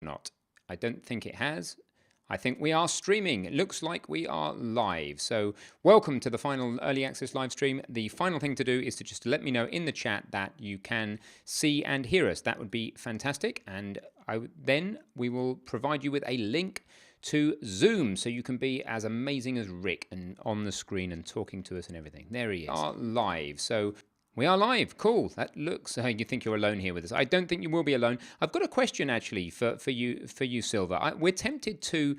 not? I don't think it has. I think we are streaming. It looks like we are live. So welcome to the final early access live stream. The final thing to do is to just let me know in the chat that you can see and hear us. That would be fantastic. And then we will provide you with a link to Zoom so you can be as amazing as Rick and on the screen and talking to us and everything. There he is. We are live. So we are live. Cool. That looks. You think you're alone here with us? I don't think you will be alone. I've got a question actually for you, Silver. We're tempted to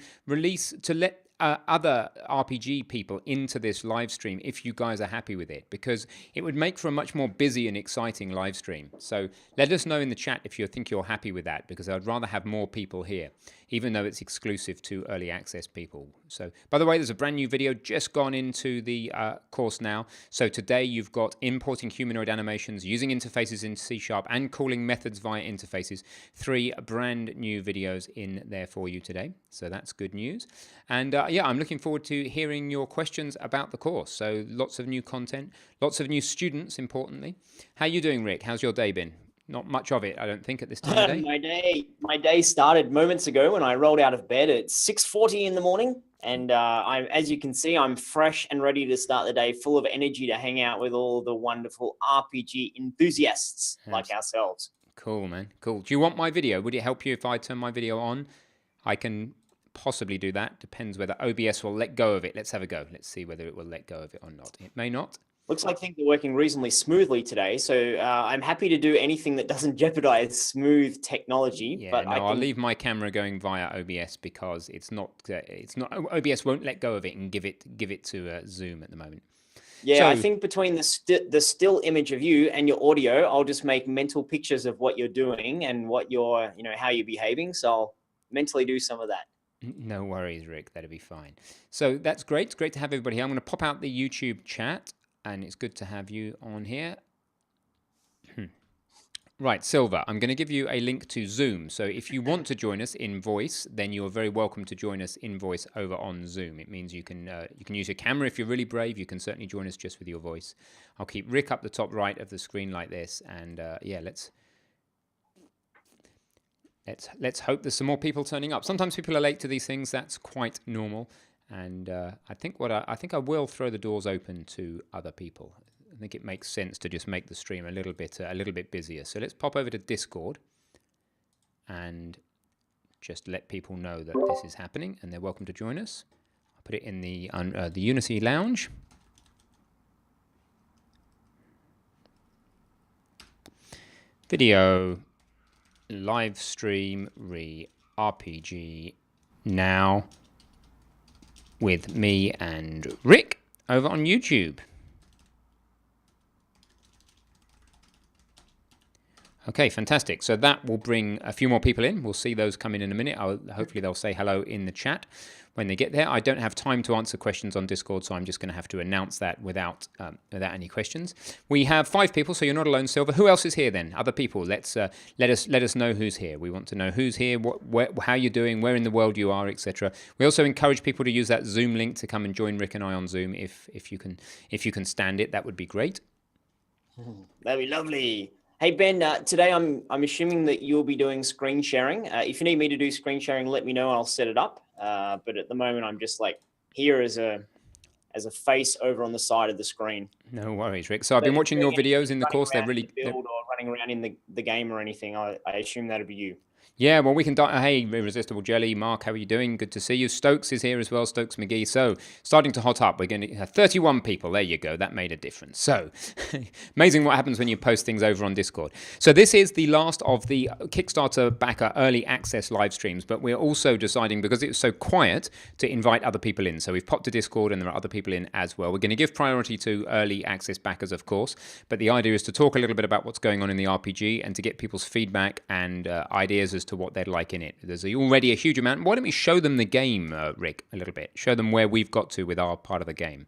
let other RPG people into this live stream if you guys are happy with it, because it would make for a much more busy and exciting live stream. So let us know in the chat if you think you're happy with that, because I'd rather have more people here, even though it's exclusive to early access people. So, by the way, there's a brand new video just gone into the course now. So today you've got importing humanoid animations, using interfaces in C# and calling methods via interfaces. 3 brand new videos in there for you today. So that's good news. And yeah, I'm looking forward to hearing your questions about the course. So lots of new content, lots of new students, importantly. How you doing, Rick? How's your day been? Not much of it, I don't think, at this time of day. My day started moments ago when I rolled out of bed at 6:40 in the morning. And as you can see, I'm fresh and ready to start the day, full of energy to hang out with all the wonderful RPG enthusiasts like ourselves. Cool, man. Cool. Do you want my video? Would it help you if I turn my video on? I can possibly do that. Depends whether OBS will let go of it. Let's have a go. Let's see whether it will let go of it or not. It may not. Looks like things are working reasonably smoothly today, so I'm happy to do anything that doesn't jeopidize smooth technology. Yeah, but no, I'll leave my camera going via OBS because it's not OBS won't let go of it and give it to Zoom at the moment. Yeah, so I think between the still image of you and your audio, I'll just make mental pictures of what you're doing and what you're, how you're behaving. So I'll mentally do some of that. No worries, Rick. That'll be fine. So that's great. It's great to have everybody here. I'm going to pop out the YouTube chat. And it's good to have you on here. Right, Silver, I'm going to give you a link to Zoom. So if you want to join us in voice, then you're very welcome to join us in voice over on Zoom. It means you can use your camera if you're really brave. You can certainly join us just with your voice. I'll keep Rick up the top right of the screen like this. And yeah, let's hope there's some more people turning up. Sometimes people are late to these things. That's quite normal. And I think I will throw the doors open to other people. I think it makes sense to just make the stream a little bit busier. So let's pop over to Discord and just let people know that this is happening, and they're welcome to join us. I'll put it in the Unity Lounge. Video live stream RPG now. With me and Rick over on YouTube. Okay, fantastic. So that will bring a few more people in. We'll see those come in a minute. Hopefully they'll say hello in the chat when they get there. I don't have time to answer questions on Discord, so I'm just going to have to announce that without any questions. We have 5 people, so you're not alone, Silver. Who else is here then? Other people. Let us know who's here. We want to know who's here, how you're doing, where in the world you are, etc. We also encourage people to use that Zoom link to come and join Rick and I on Zoom if you can stand it. That would be great. That'd be lovely. Hey, Ben, today I'm assuming that you'll be doing screen sharing. If you need me to do screen sharing, let me know and I'll set it up. But at the moment, I'm just like here as a face over on the side of the screen. No worries, Rick. So I've been watching your videos in the course. They're really or running around in the game or anything. I assume that'll be you. Yeah, well, we can... Hey, Irresistible Jelly, Mark, how are you doing? Good to see you. Stokes is here as well, Stokes McGee. So, starting to hot up. We're going to have 31 people. There you go. That made a difference. So, amazing what happens when you post things over on Discord. So, this is the last of the Kickstarter backer early access live streams, but we're also deciding, because it was so quiet, to invite other people in. So, we've popped to Discord and there are other people in as well. We're going to give priority to early access backers, of course, but the idea is to talk a little bit about what's going on in the RPG and to get people's feedback and ideas as to what they'd like in it. There's already a huge amount. Why don't we show them the game, Rick, a little bit? Show them where we've got to with our part of the game.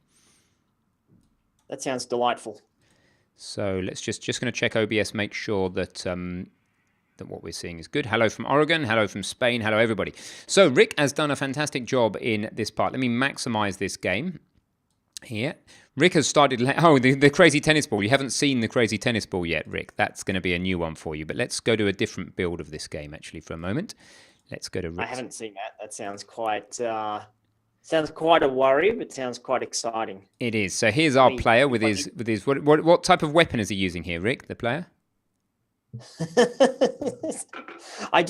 That sounds delightful. So let's just going to check OBS, make sure that that what we're seeing is good. Hello from Oregon. Hello from Spain. Hello, everybody. So Rick has done a fantastic job in this part. Let me maximize this game here. Rick has started... the crazy tennis ball. You haven't seen the crazy tennis ball yet, Rick. That's going to be a new one for you. But let's go to a different build of this game, actually, for a moment. Let's go to Rick. I haven't seen that. That sounds quite a worry, but sounds quite exciting. It is. So here's our player with his what type of weapon is he using here, Rick, the player? I'm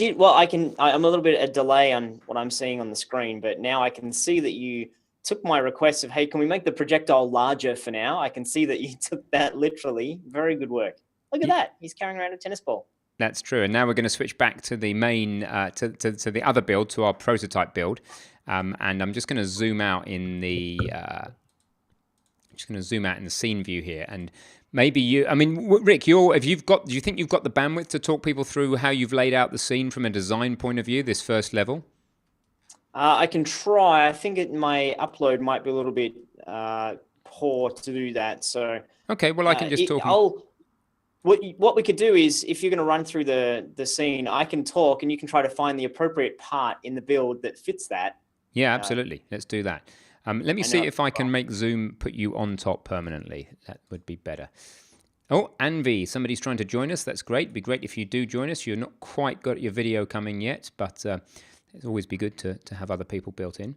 a little bit a delay on what I'm seeing on the screen, but now I can see that you took my request of, hey, can we make the projectile larger for now? I can see that you took that literally. Very good work. Look at that. He's carrying around a tennis ball. That's true. And now we're going to switch back to the main, to the other build, to our prototype build. And I'm just going to zoom out in the, scene view here. And maybe Rick, do you think you've got the bandwidth to talk people through how you've laid out the scene from a design point of view, this first level? I can try. I think my upload might be a little bit poor to do that. So okay, well I can just talk. What we could do is, if you're going to run through the scene, I can talk and you can try to find the appropriate part in the build that fits that. Yeah, absolutely. Let's do that. Let me see if I can make Zoom put you on top permanently. That would be better. Oh, Anvi, somebody's trying to join us. That's great. It'd be great if you do join us. You're not quite got your video coming yet, but it'd always be good to have other people built in.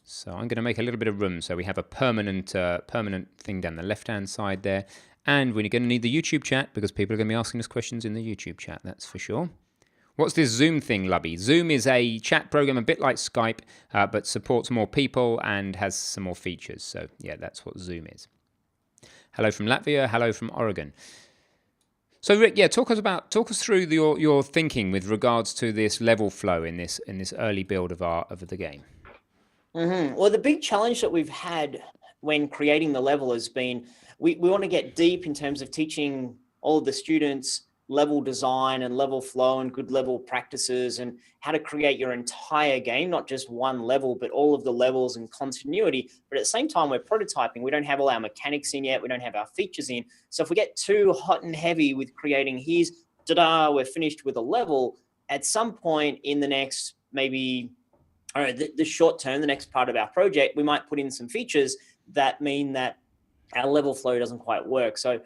So I'm going to make a little bit of room so we have a permanent thing down the left-hand side there. And we're going to need the YouTube chat because people are going to be asking us questions in the YouTube chat, that's for sure. What's this Zoom thing, Lubby? Zoom is a chat program a bit like Skype, but supports more people and has some more features. So yeah, that's what Zoom is. Hello from Latvia. Hello from Oregon. So Rick, yeah, talk us through your thinking with regards to this level flow in this early build of the game. Mm-hmm. Well, the big challenge that we've had when creating the level has been we want to get deep in terms of teaching all of the students level design and level flow and good level practices and how to create your entire game, not just one level, but all of the levels and continuity. But at the same time, we're prototyping. We don't have all our mechanics in yet. We don't have our features in. So if we get too hot and heavy with creating, we're finished with a level, at some point in the next, maybe, the short term, the next part of our project, we might put in some features that mean that our level flow doesn't quite work. So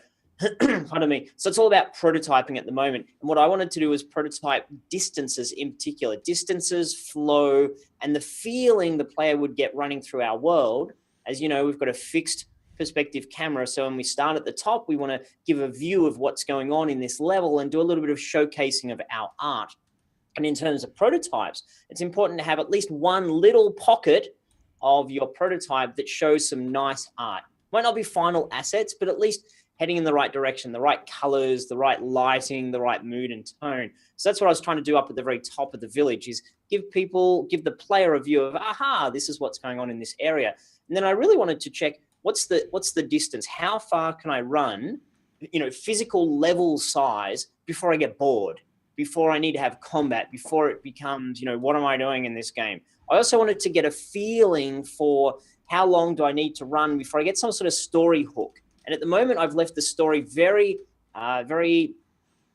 pardon me. So it's all about prototyping at the moment. And what I wanted to do was prototype distances in particular, distances, flow, and the feeling the player would get running through our world. As you know, we've got a fixed perspective camera. So when we start at the top, we want to give a view of what's going on in this level and do a little bit of showcasing of our art. And in terms of prototypes, it's important to have at least one little pocket of your prototype that shows some nice art. Might not be final assets, but at least heading in the right direction, the right colors, the right lighting, the right mood and tone. So that's what I was trying to do up at the very top of the village, is give the player a view of, aha, this is what's going on in this area. And then I really wanted to check what's the distance? How far can I run, physical level size before I get bored, before I need to have combat, before it becomes, what am I doing in this game? I also wanted to get a feeling for how long do I need to run before I get some sort of story hook. And at the moment, I've left the story very, very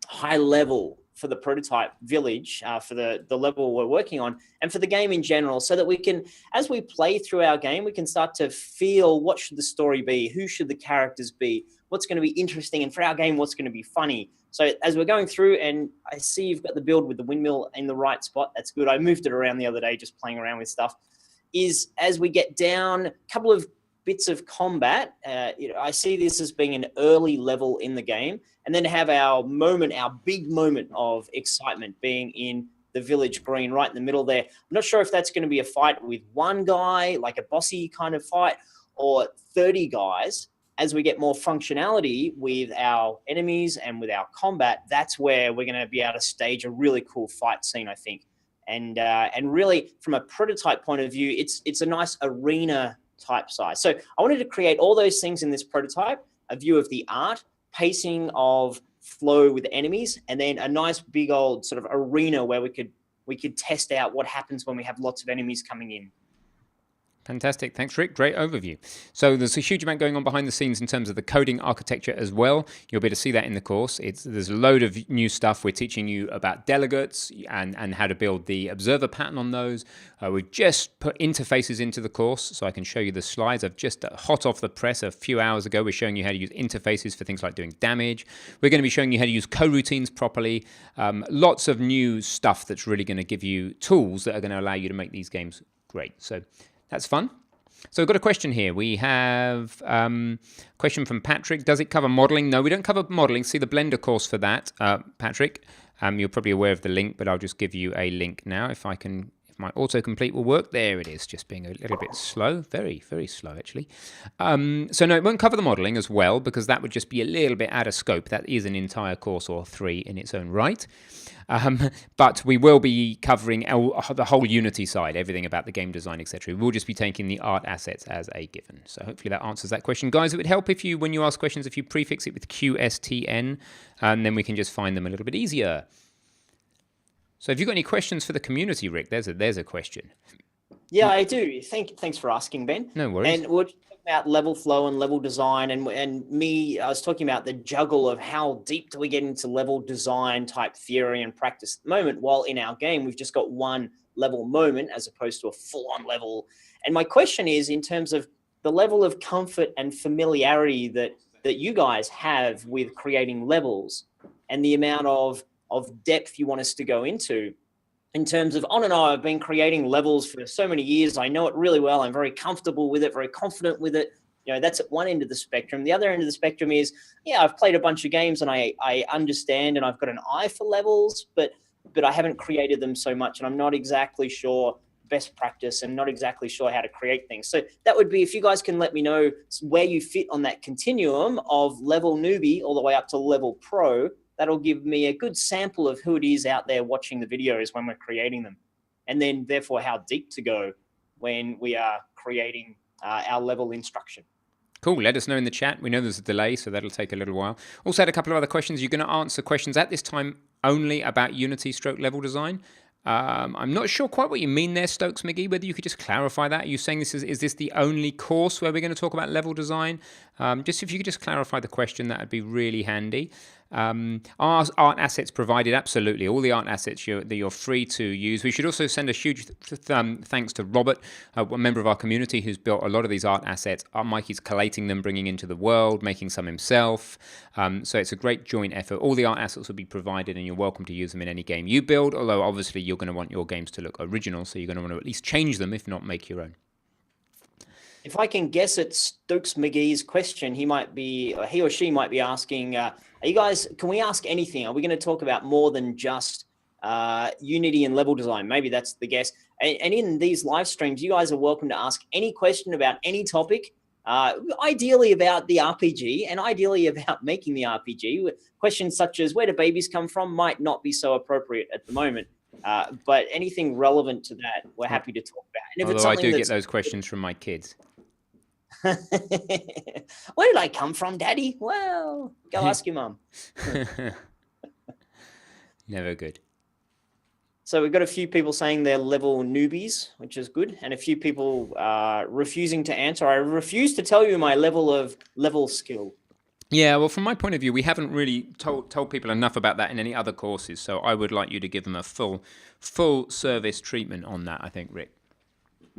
high level for the prototype village, for the level we're working on, and for the game in general, so that we can, as we play through our game, we can start to feel what should the story be, who should the characters be, what's going to be interesting, and for our game, what's going to be funny. So as we're going through, and I see you've got the build with the windmill in the right spot, that's good. I moved it around the other day just playing around with stuff, is as we get down a couple of bits of combat, I see this as being an early level in the game, and then have our big moment of excitement being in the village green right in the middle there. I'm not sure if that's going to be a fight with one guy, like a bossy kind of fight, or 30 guys. As we get more functionality with our enemies and with our combat, that's where we're going to be able to stage a really cool fight scene, I think. And really, from a prototype point of view, it's a nice arena type size. So I wanted to create all those things in this prototype, a view of the art, pacing of flow with enemies, and then a nice big old sort of arena where we could test out what happens when we have lots of enemies coming in. Fantastic. Thanks, Rick. Great overview. So there's a huge amount going on behind the scenes in terms of the coding architecture as well. You'll be able to see that in the course. There's a load of new stuff. We're teaching you about delegates and how to build the observer pattern on those. We've just put interfaces into the course, so I can show you the slides. I've just, hot off the press a few hours ago, we're showing you how to use interfaces for things like doing damage. We're going to be showing you how to use coroutines properly. Lots of new stuff that's really going to give you tools that are going to allow you to make these games great. So that's fun. So we've got a question here. We have a question from Patrick. Does it cover modeling? No, we don't cover modeling. See the Blender course for that, Patrick. You're probably aware of the link, but I'll just give you a link now if my autocomplete will work. There it is, just being a little bit slow. Very, very slow, actually. So no, it won't cover the modeling as well, because that would just be a little bit out of scope. That is an entire course or 3 in its own right. But we will be covering the whole Unity side, everything about the game design, etc. We'll just be taking the art assets as a given. So hopefully that answers that question. Guys, it would help if you, when you ask questions, if you prefix it with QSTN, and then we can just find them a little bit easier. So have you got any questions for the community, Rick? There's a question. Yeah, I do. Thanks for asking, Ben. No worries. And we're talking about level flow and level design, and me, I was talking about the juggle of how deep do we get into level design type theory and practice at the moment, while in our game, we've just got one level moment as opposed to a full-on level. And my question is, in terms of the level of comfort and familiarity that you guys have with creating levels and the amount of depth you want us to go into, in terms of, on and on, I've been creating levels for so many years. I know it really well. I'm very comfortable with it, very confident with it. You know, that's at one end of the spectrum. The other end of the spectrum is, yeah, I've played a bunch of games and I understand and I've got an eye for levels, but I haven't created them so much, and I'm not exactly sure best practice and not exactly sure how to create things. So that would be, if you guys can let me know where you fit on that continuum of level newbie all the way up to level pro, that'll give me a good sample of who it is out there watching the videos when we're creating them. And then therefore how deep to go when we are creating our level instruction. Cool. Let us know in the chat. We know there's a delay, so that'll take a little while. Also had a couple of other questions. You're going to answer questions at this time only about Unity stroke level design. I'm not sure quite what you mean there, Stokes McGee, whether you could just clarify that. Are you saying is this the only course where we're going to talk about level design? Just if you could just clarify the question, that would be really handy. Are art assets provided? Absolutely. All the art assets that you're free to use. We should also send a huge thanks to Robert, a member of our community who's built a lot of these art assets. Mikey's collating them, bringing into the world, making some himself. So it's a great joint effort. All the art assets will be provided and you're welcome to use them in any game you build, although obviously you're going to want your games to look original, so you're going to want to at least change them, if not make your own. If I can guess at Stokes McGee's question, he or she might be asking, are you guys, can we ask anything? Are we going to talk about more than just Unity and level design? Maybe that's the guess. And in these live streams, you guys are welcome to ask any question about any topic, ideally about the RPG and ideally about making the RPG. Questions such as where do babies come from might not be so appropriate at the moment. But anything relevant to that, we're happy to talk about. And if Although I do get those questions from my kids. Where did I come from, Daddy? Well, go ask your mum. Never good. So we've got a few people saying they're level newbies, which is good, and a few people refusing to answer. I refuse to tell you my level skill. Yeah, well, from my point of view, we haven't really told people enough about that in any other courses, so I would like you to give them a full service treatment on that, I think, Rick.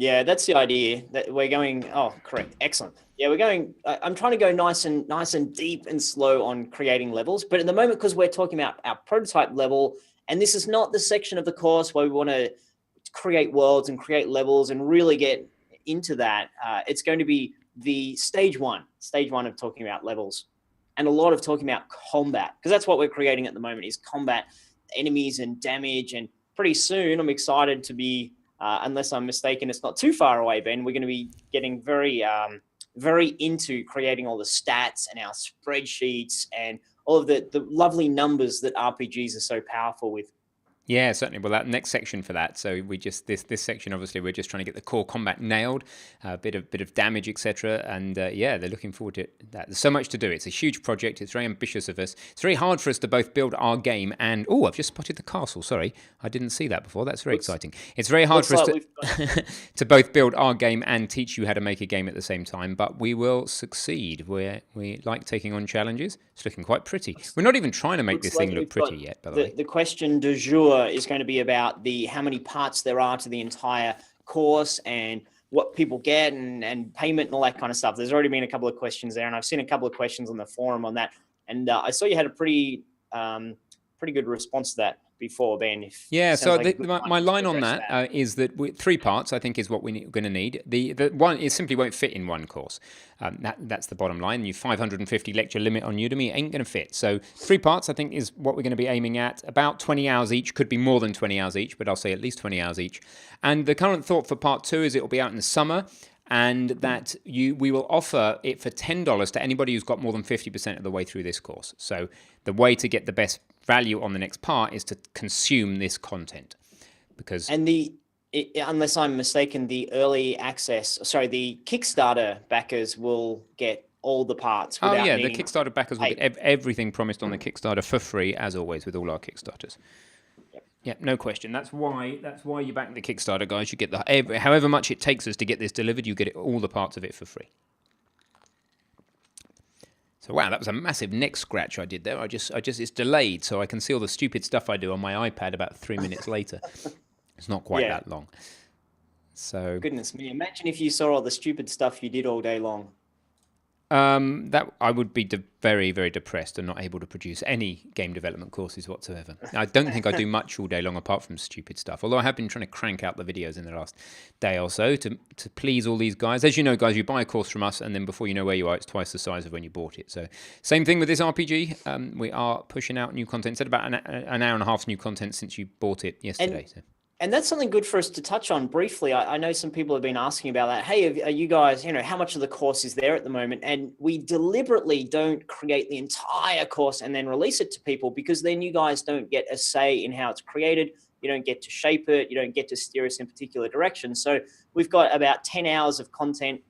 Yeah, that's the idea. That we're going. Oh, correct, excellent. Yeah, we're going. I'm trying to go nice and deep and slow on creating levels, but at the moment, because we're talking about our prototype level, and this is not the section of the course where we want to create worlds and create levels and really get into that. It's going to be the stage one of talking about levels, and a lot of talking about combat, because that's what we're creating at the moment is combat, enemies and damage. And pretty soon, I'm excited to be. Unless I'm mistaken, it's not too far away, Ben. We're going to be getting very into creating all the stats and our spreadsheets and all of the lovely numbers that RPGs are so powerful with. Yeah, certainly. Well, that next section for that. So we just this section, obviously, we're just trying to get the core combat nailed, a bit of damage, etc. And yeah, they're looking forward to that. There's so much to do. It's a huge project. It's very ambitious of us. It's very hard for us to both build our game and I've just spotted the castle. Sorry, I didn't see that before. That's very exciting. It's very hard for us to to both build our game and teach you how to make a game at the same time. But we will succeed. We like taking on challenges. It's looking quite pretty. We're not even trying to make this thing look pretty yet, by the way. The question du jour is going to be about how many parts there are to the entire course and what people get and payment and all that kind of stuff. There's already been a couple of questions there, and I've seen a couple of questions on the forum on that. And I saw you had a pretty good response to that before, Ben. Yeah, so my line on that is that 3 parts, I think, is what we're going to need. The one, it simply won't fit in one course. That's the bottom line. Your 550 lecture limit on Udemy ain't going to fit. So 3 parts, I think, is what we're going to be aiming at. About 20 hours each, could be more than 20 hours each, but I'll say at least 20 hours each. And the current thought for part 2 is it will be out in the summer, and that we will offer it for $10 to anybody who's got more than 50% of the way through this course. So the way to get the best value on the next part is to consume this content, because unless I'm mistaken, the Kickstarter backers will get all the parts. Oh yeah, the Kickstarter backers will get everything promised on the Kickstarter for free, as always with all our Kickstarters. Yeah, no question. That's why you back the Kickstarter, guys. You get however much it takes us to get this delivered, you get all the parts of it for free. So wow, that was a massive neck scratch I did there. It's delayed, so I can see all the stupid stuff I do on my iPad about 3 minutes later. It's not quite that long. So goodness me, imagine if you saw all the stupid stuff you did all day long. That I would be very, very depressed and not able to produce any game development courses whatsoever. I don't think I do much all day long apart from stupid stuff, although I have been trying to crank out the videos in the last day or so to please all these guys. As you know, guys, you buy a course from us and then before you know where you are, it's twice the size of when you bought it. So same thing with this RPG. We are pushing out new content. It's about an hour and a half's new content since you bought it yesterday. And that's something good for us to touch on briefly. I know some people have been asking about that. Hey, are you guys, how much of the course is there at the moment? And we deliberately don't create the entire course and then release it to people, because then you guys don't get a say in how it's created. You don't get to shape it. You don't get to steer us in particular directions. So we've got about 10 hours of content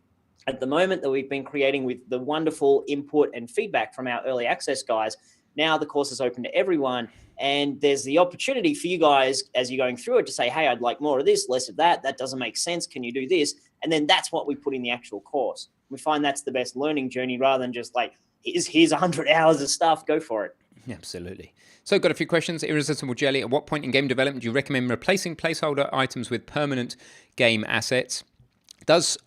at the moment that we've been creating with the wonderful input and feedback from our early access guys. Now the course is open to everyone, and there's the opportunity for you guys as you're going through it to say, hey, I'd like more of this, less of that. That doesn't make sense. Can you do this? And then that's what we put in the actual course. We find that's the best learning journey rather than just like, here's 100 hours of stuff. Go for it. Absolutely. So got a few questions. Irresistible Jelly, at what point in game development do you recommend replacing placeholder items with permanent game assets?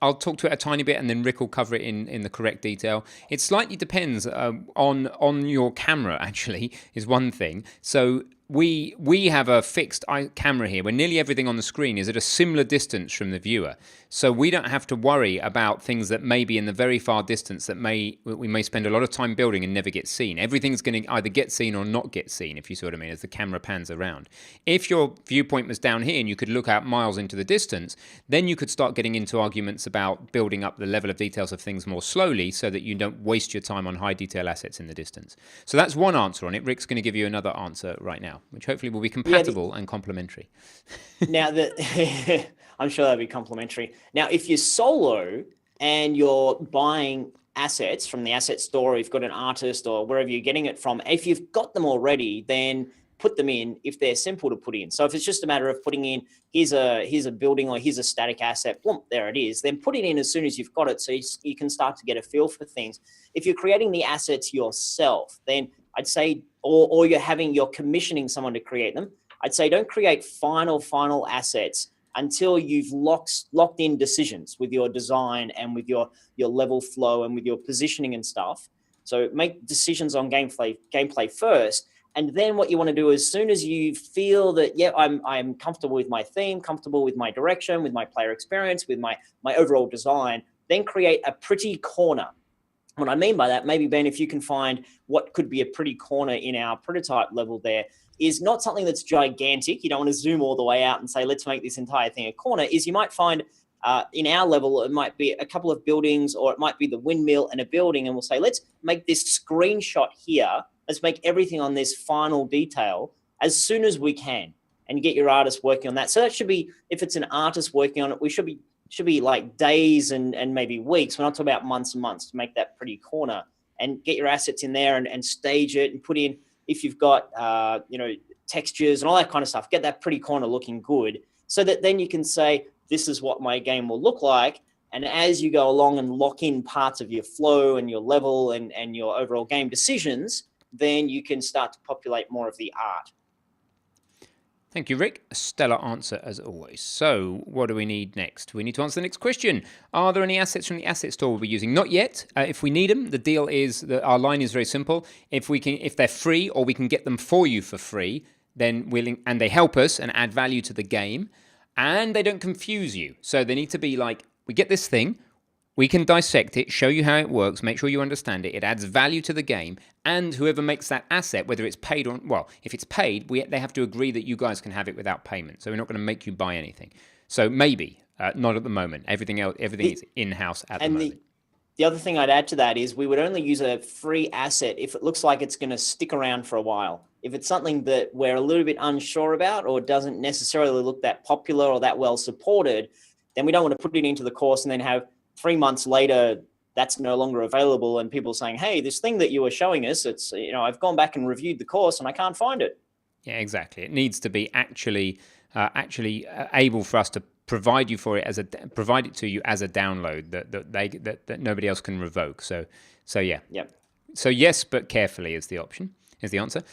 I'll talk to it a tiny bit and then Rick will cover it in the correct detail. It slightly depends on your camera, actually, is one thing. So we have a fixed camera here where nearly everything on the screen is at a similar distance from the viewer. So we don't have to worry about things that may be in the very far distance that we may spend a lot of time building and never get seen. Everything's going to either get seen or not get seen, if you see what I mean, as the camera pans around. If your viewpoint was down here and you could look out miles into the distance, then you could start getting into arguments about building up the level of details of things more slowly so that you don't waste your time on high detail assets in the distance. So that's one answer on it. Rick's going to give you another answer right now, which hopefully will be compatible and complementary. Now I'm sure that'll be complementary. Now, if you're solo and you're buying assets from the asset store, you've got an artist or wherever you're getting it from, if you've got them already, then put them in if they're simple to put in. So if it's just a matter of putting in, here's a building or here's a static asset, boom, there it is, then put it in as soon as you've got it so you can start to get a feel for things. If you're creating the assets yourself, then I'd say, or you're commissioning someone to create them, I'd say don't create final assets until you've locked in decisions with your design and with your level flow and with your positioning and stuff. So make decisions on gameplay first. And then what you want to do, as soon as you feel that, yeah, I'm comfortable with my theme, comfortable with my direction, with my player experience, with my overall design, then create a pretty corner. What I mean by that, maybe Ben, if you can find what could be a pretty corner in our prototype level there, is not something that's gigantic. You don't want to zoom all the way out and say, let's make this entire thing a corner. Is you might find in our level, it might be a couple of buildings, or it might be the windmill and a building. And we'll say, let's make this screenshot here. Let's make everything on this final detail as soon as we can. and you get your artist working on that. So that should be, if it's an artist working on it, we should be like days and maybe weeks. We're not talking about months and months to make that pretty corner, and get your assets in there and stage it and put in, if you've got, textures and all that kind of stuff, get that pretty corner looking good, so that then you can say, this is what my game will look like. And as you go along and lock in parts of your flow and your level and your overall game decisions, then you can start to populate more of the art. Thank you, Rick. A stellar answer as always. So what do we need next? We need to answer the next question. Are there any assets from the asset store we'll be using? Not yet. If we need them, the deal is that our line is very simple. If they're free, or we can get them for you for free, then and they help us and add value to the game, and they don't confuse you. So they need to be like, we get this thing, we can dissect it, show you how it works, make sure you understand it. It adds value to the game, and whoever makes that asset, whether it's paid or, well, if it's paid, they have to agree that you guys can have it without payment. So we're not going to make you buy anything. So maybe, not at the moment. Everything is in-house at the moment. The other thing I'd add to that is we would only use a free asset if it looks like it's going to stick around for a while. If it's something that we're a little bit unsure about, or doesn't necessarily look that popular or that well supported, then we don't want to put it into the course and then have 3 months later that's no longer available and people saying, hey, this thing that you were showing us, it's, I've gone back and reviewed the course and I can't find it. Yeah, exactly. It needs to be actually able for us to provide it to you as a download that nobody else can revoke. So yeah. Yep. So yes, but carefully is the answer.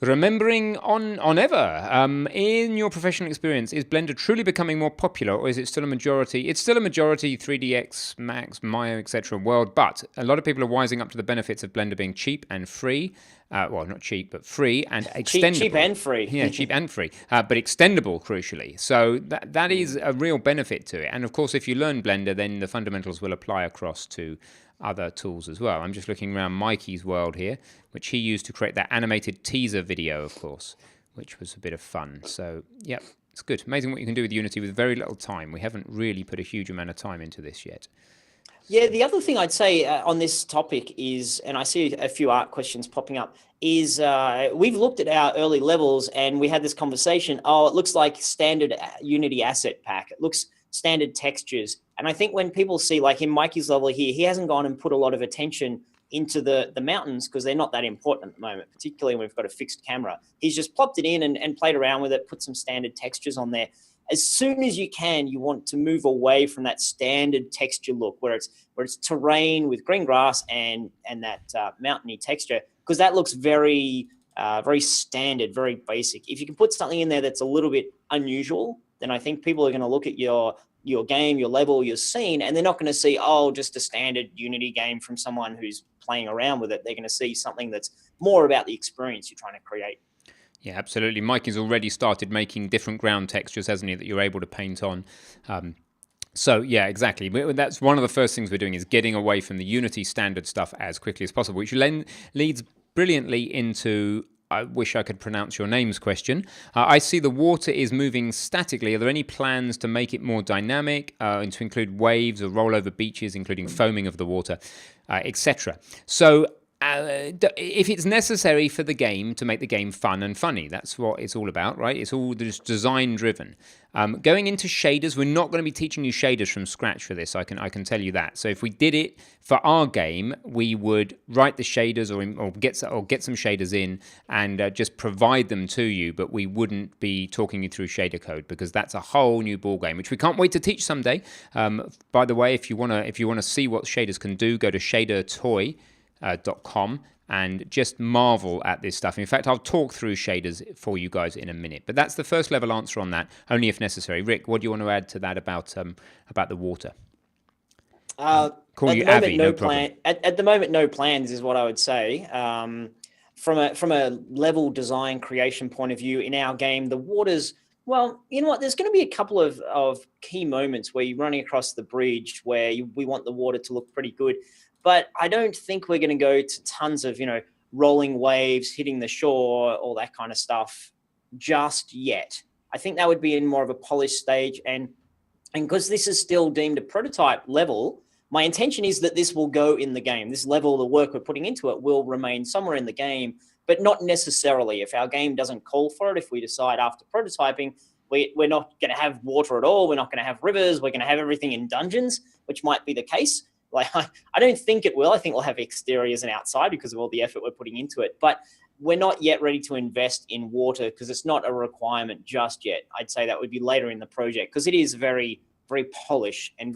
Remembering on ever, in your professional experience, is Blender truly becoming more popular, or is it still a majority? It's still a majority 3DX, Max, Maya, etc. world, but a lot of people are wising up to the benefits of Blender being cheap and free. Well, not cheap, but free and extendable. Cheap and free. Yeah, cheap and free, but extendable, crucially. So that is a real benefit to it. And of course, if you learn Blender, then the fundamentals will apply across to other tools as well. I'm just looking around Mikey's world here, which he used to create that animated teaser video, of course, which was a bit of fun. So, yeah, it's good. Amazing what you can do with Unity with very little time. We haven't really put a huge amount of time into this yet. Yeah, the other thing I'd say on this topic is, and I see a few art questions popping up, is we've looked at our early levels and we had this conversation, it looks like standard Unity asset pack. It looks standard textures. And I think when people see, like in Mikey's level here, he hasn't gone and put a lot of attention into the mountains because they're not that important at the moment, particularly when we've got a fixed camera. He's just plopped it in and played around with it, put some standard textures on there. As soon as you can, you want to move away from that standard texture look where it's terrain with green grass and that mountainy texture, because that looks very standard, very basic. If you can put something in there that's a little bit unusual, then I think people are going to look at your game, your level, your scene, and they're not going to see, just a standard Unity game from someone who's playing around with it. They're going to see something that's more about the experience you're trying to create. Yeah, absolutely. Mike has already started making different ground textures, hasn't he, that you're able to paint on. So, yeah, exactly. That's one of the first things we're doing, is getting away from the Unity standard stuff as quickly as possible, which leads brilliantly into, I wish I could pronounce your name's question. I see the water is moving statically. Are there any plans to make it more dynamic, and to include waves or rollover beaches, including foaming of the water, etc.? So if it's necessary for the game to make the game fun and funny, that's what it's all about, right? It's all just design driven. Going into shaders, we're not going to be teaching you shaders from scratch for this. I can tell you that. So if we did it for our game, we would write the shaders or get some shaders in and just provide them to you. But we wouldn't be talking you through shader code, because that's a whole new ball game, which we can't wait to teach someday. By the way, if you wanna see what shaders can do, go to shadertoy.com and just marvel at this stuff. In fact, I'll talk through shaders for you guys in a minute. But that's the first level answer on that, only if necessary. Rick, what do you want to add to that about the water? Call you Avi, no problem. At the moment, no plans is what I would say. From a level design creation point of view, in our game, the water's, well, you know what? There's going to be a couple of key moments where you're running across the bridge where we want the water to look pretty good. But I don't think we're going to go to tons of, rolling waves, hitting the shore, all that kind of stuff just yet. I think that would be in more of a polished stage. And because this is still deemed a prototype level, my intention is that this will go in the game. This level, the work we're putting into it, will remain somewhere in the game. but not necessarily. If our game doesn't call for it, if we decide after prototyping, we're not going to have water at all, we're not going to have rivers, we're going to have everything in dungeons, which might be the case. Like, I don't think it will. I think we'll have exteriors and outside because of all the effort we're putting into it. But we're not yet ready to invest in water because it's not a requirement just yet. I'd say that would be later in the project because it is very, very polished and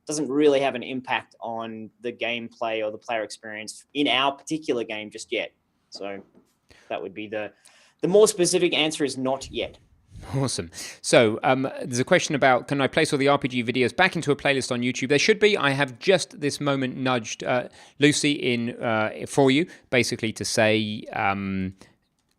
doesn't really have an impact on the gameplay or the player experience in our particular game just yet. So that would be the more specific answer is not yet. Awesome. So there's a question about, can I place all the RPG videos back into a playlist on YouTube? There should be. I have just this moment nudged Lucy in for you, basically to say,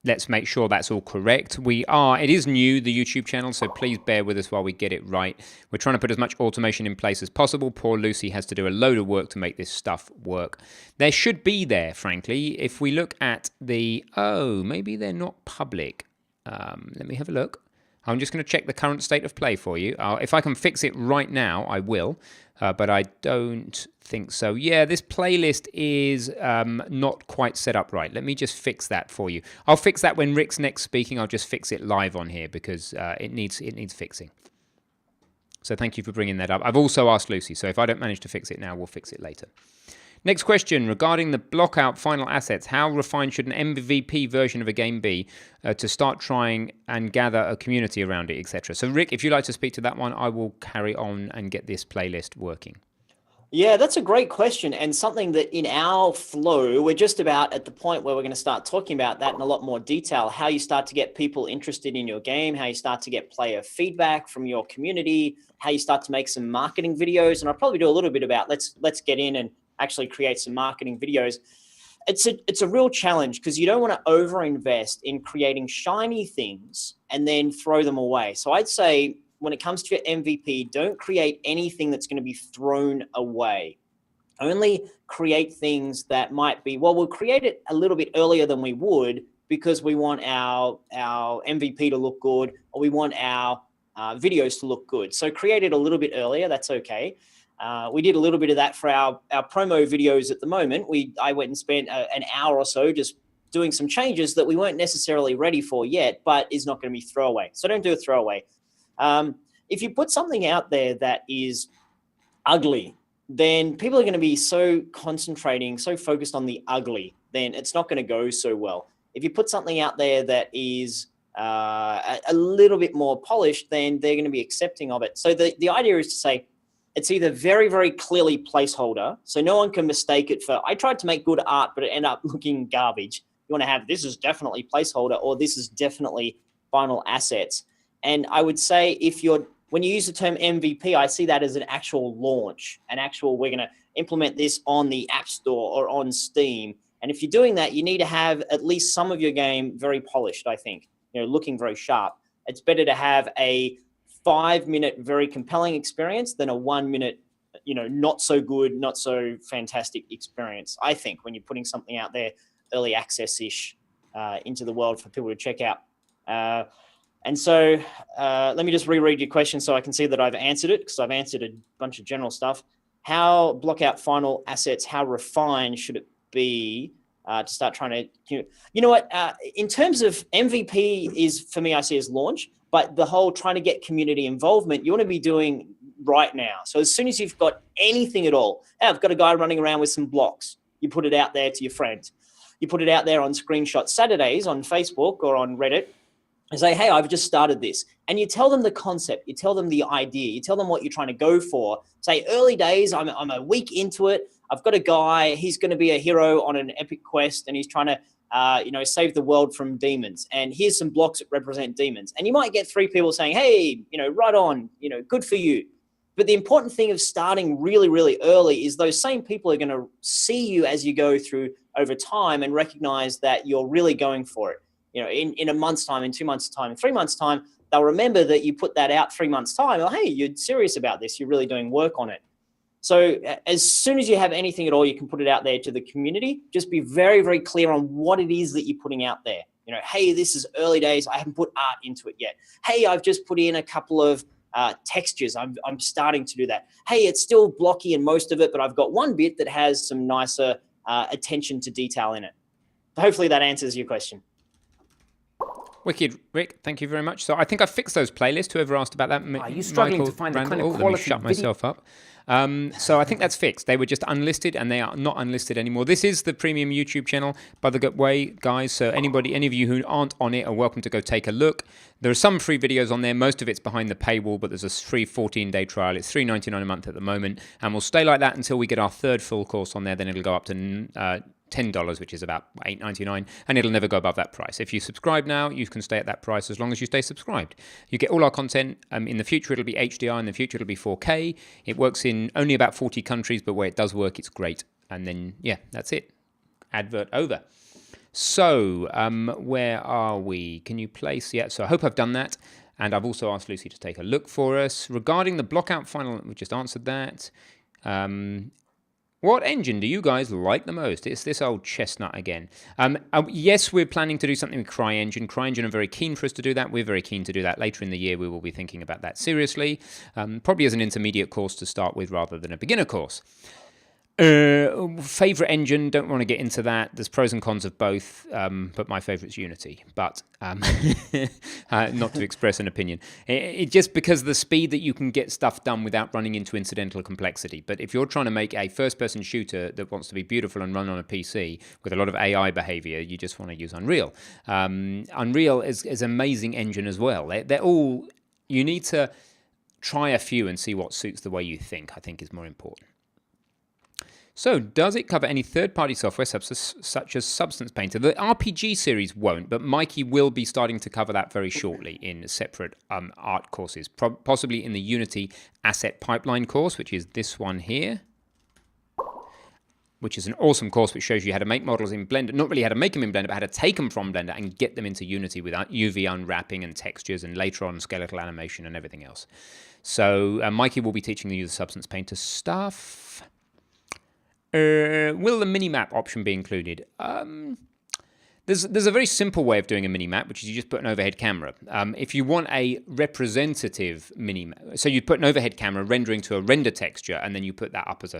let's make sure that's all correct. It is new, the YouTube channel, so please bear with us while we get it right. We're trying to put as much automation in place as possible. Poor Lucy has to do a load of work to make this stuff work. There should be there, frankly. If we look at maybe they're not public. Let me have a look. I'm just going to check the current state of play for you. If I can fix it right now, I will, but I don't think so. Yeah, this playlist is not quite set up right. Let me just fix that for you. I'll fix that when Rick's next speaking. I'll just fix it live on here because it needs fixing. So thank you for bringing that up. I've also asked Lucy, so if I don't manage to fix it now, we'll fix it later. Next question, regarding the block-out final assets, how refined should an MVP version of a game be to start trying and gather a community around it, etc.? So, Rick, if you'd like to speak to that one, I will carry on and get this playlist working. Yeah, that's a great question, and something that in our flow, we're just about at the point where we're going to start talking about that in a lot more detail, how you start to get people interested in your game, how you start to get player feedback from your community, how you start to make some marketing videos, and I'll probably do a little bit about let's get in and actually create some marketing videos. It's a real challenge because you don't want to overinvest in creating shiny things and then throw them away. So I'd say when it comes to your MVP, don't create anything that's going to be thrown away. Only create things that might be, we'll create it a little bit earlier than we would because we want our MVP to look good or we want our videos to look good. So create it a little bit earlier, that's okay. We did a little bit of that for our promo videos at the moment. I went and spent an hour or so just doing some changes that we weren't necessarily ready for yet, but is not going to be throwaway. So don't do a throwaway. If you put something out there that is ugly, then people are going to be so focused on the ugly, then it's not going to go so well. If you put something out there that is a little bit more polished, then they're going to be accepting of it. So the idea is to say, it's either very, very clearly placeholder, so no one can mistake it for, I tried to make good art, but it ended up looking garbage. You want to have, this is definitely placeholder, or this is definitely final assets. And I would say when you use the term MVP, I see that as an actual launch, we're going to implement this on the App Store or on Steam. And if you're doing that, you need to have at least some of your game very polished, I think, looking very sharp. It's better to have a 5-minute very compelling experience than a 1-minute, not so good, not so fantastic experience. I think when you're putting something out there, early access-ish into the world for people to check out. And so let me just reread your question so I can see that I've answered it because I've answered a bunch of general stuff. How block out final assets, how refined should it be to start trying to, you know what, in terms of MVP is, for me, I see as launch. But the whole trying to get community involvement, you want to be doing right now. So as soon as you've got anything at all, I've got a guy running around with some blocks. You put it out there to your friends. You put it out there on Screenshot Saturdays on Facebook or on Reddit and say, hey, I've just started this. And you tell them the concept. You tell them the idea. You tell them what you're trying to go for. Say, early days, I'm a week into it. I've got a guy. He's going to be a hero on an epic quest, and he's trying to save the world from demons. And here's some blocks that represent demons. And you might get 3 people saying, hey, right on, good for you. But the important thing of starting really, really early is those same people are going to see you as you go through over time and recognize that you're really going for it. In a month's time, in 2 months' time, in 3 months' time, they'll remember that you put that out 3 months' time. Or, hey, you're serious about this. You're really doing work on it. So as soon as you have anything at all, you can put it out there to the community. Just be very, very clear on what it is that you're putting out there. Hey, this is early days. I haven't put art into it yet. Hey, I've just put in a couple of textures. I'm starting to do that. Hey, it's still blocky in most of it, but I've got one bit that has some nicer attention to detail in it. hopefully that answers your question. Wicked, Rick. Thank you very much. So I think I fixed those playlists. Whoever asked about that, Are you struggling to find the kind of quality let me shut myself up. So I think that's fixed. They were just unlisted, and they are not unlisted anymore. This is the premium YouTube channel, by the way, guys. So any of you who aren't on it are welcome to go take a look. There are some free videos on there. Most of it's behind the paywall, but there's a free 14-day trial. It's $3.99 a month at the moment, and we'll stay like that until we get our third full course on there. Then it'll go up to $10, which is about $8.99, and it'll never go above that price. If you subscribe now, you can stay at that price as long as you stay subscribed. You get all our content. In the future, it'll be HDR. In the future, it'll be 4K. It works in only about 40 countries, but where it does work, it's great. And then, yeah, that's it. Advert over. So, where are we? Can you place? Yeah, so I hope I've done that. And I've also asked Lucy to take a look for us. Regarding the blockout final, we just answered that. What engine do you guys like the most? It's this old chestnut again. Yes, we're planning to do something with CryEngine. CryEngine are very keen for us to do that. We're very keen to do that. Later in the year, we will be thinking about that seriously. Probably as an intermediate course to start with rather than a beginner course. Favorite engine, don't want to get into that. There's pros and cons of both, but my favorite's Unity. But not to express an opinion. It just because the speed that you can get stuff done without running into incidental complexity. But if you're trying to make a first-person shooter that wants to be beautiful and run on a PC with a lot of AI behavior, you just want to use Unreal. Unreal is an amazing engine as well. They're all, you need to try a few and see what suits the way you think, I think is more important. So, does it cover any third-party software such as Substance Painter? The RPG series won't, but Mikey will be starting to cover that very shortly in separate art courses, possibly in the Unity Asset Pipeline course, which is this one here, which is an awesome course which shows you how to make models in Blender, not really how to make them in Blender, but how to take them from Blender and get them into Unity with UV unwrapping and textures and later on skeletal animation and everything else. So, Mikey will be teaching you the Substance Painter stuff. Will the minimap option be included? There's a very simple way of doing a minimap, which is you just put an overhead camera. If you want a representative minimap, so you put an overhead camera rendering to a render texture, and then you put that up as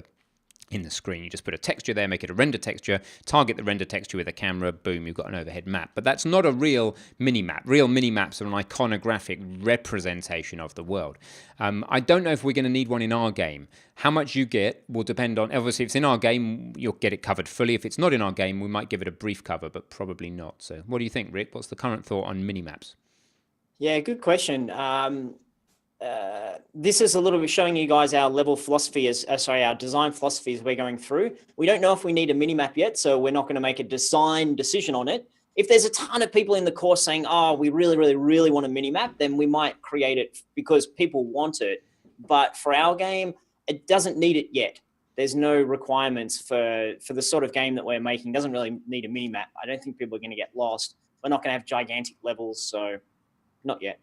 in the screen. You just put a texture there, make it a render texture, target the render texture with a camera, boom, you've got an overhead map. But that's not a real minimap. Real minimaps are an iconographic representation of the world. I don't know if we're going to need one in our game. How much you get will depend on, obviously if it's in our game, you'll get it covered fully. If it's not in our game, we might give it a brief cover, but probably not. So what do you think, Rick? What's the current thought on minimaps? Yeah, good question. This is a little bit showing you guys our level philosophy our design philosophy as we're going through. We don't know if we need a mini map yet, so we're not going to make a design decision on it. If there's a ton of people in the course saying, oh, we really, really, really want a mini map, then we might create it because people want it. But for our game, it doesn't need it yet. There's no requirements for the sort of game that we're making. It doesn't really need a mini map. I don't think people are going to get lost. We're not going to have gigantic levels, so not yet.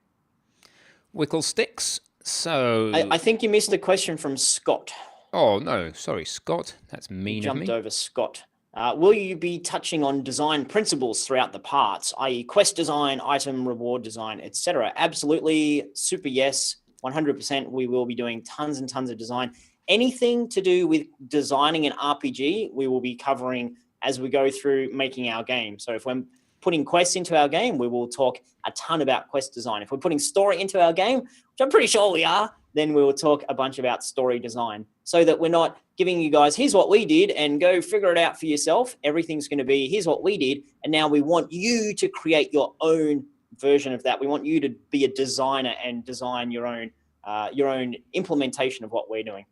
Wickle sticks. So I think you missed a question from Scott. Oh no, sorry, Scott. That's mean of me. Jumped over Scott. Will you be touching on design principles throughout the parts, i.e. quest design, item reward design, etc.? Absolutely, super yes, 100%. We will be doing tons and tons of design. Anything to do with designing an RPG, we will be covering as we go through making our game. So if we're putting quests into our game, we will talk a ton about quest design. If we're putting story into our game, which I'm pretty sure we are, then we will talk a bunch about story design so that we're not giving you guys, here's what we did and go figure it out for yourself. Everything's going to be, here's what we did. And now we want you to create your own version of that. We want you to be a designer and design your own implementation of what we're doing.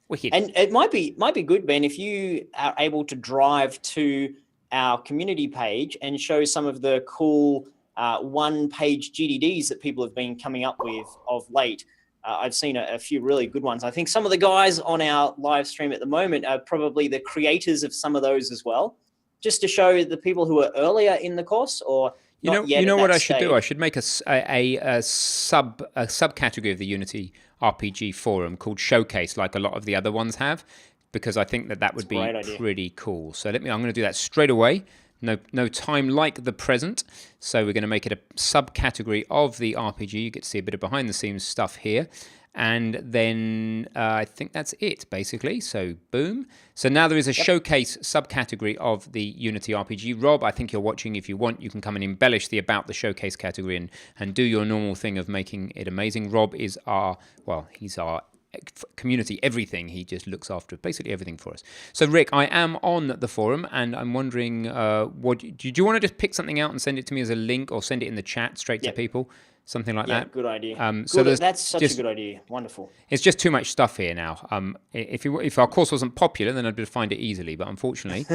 Wicked. And it might be good, Ben, if you are able to drive to our community page and show some of the cool one-page GDDs that people have been coming up with of late. I've seen a few really good ones. I think some of the guys on our live stream at the moment are probably the creators of some of those as well, just to show the people who are earlier in the course or not yet. You know what I should do? I should make a subcategory of the Unity RPG forum called Showcase, like a lot of the other ones have, because I think that would be pretty cool. So I'm going to do that straight away. No time like the present. So we're going to make it a subcategory of the RPG. You get to see a bit of behind the scenes stuff here. And then I think that's it, basically. So boom. So now there is a showcase subcategory of the Unity RPG. Rob, I think you're watching. If you want, you can come and embellish the about the showcase category and do your normal thing of making it amazing. Rob is he's our community everything. He just looks after basically everything for us. So Rick, I am on the forum and I'm wondering, do you want to just pick something out and send it to me as a link or send it in the chat straight to people? Something like that. Good idea. That's such a good idea. Wonderful. It's just too much stuff here now. If our course wasn't popular, then I'd be able to find it easily. But unfortunately,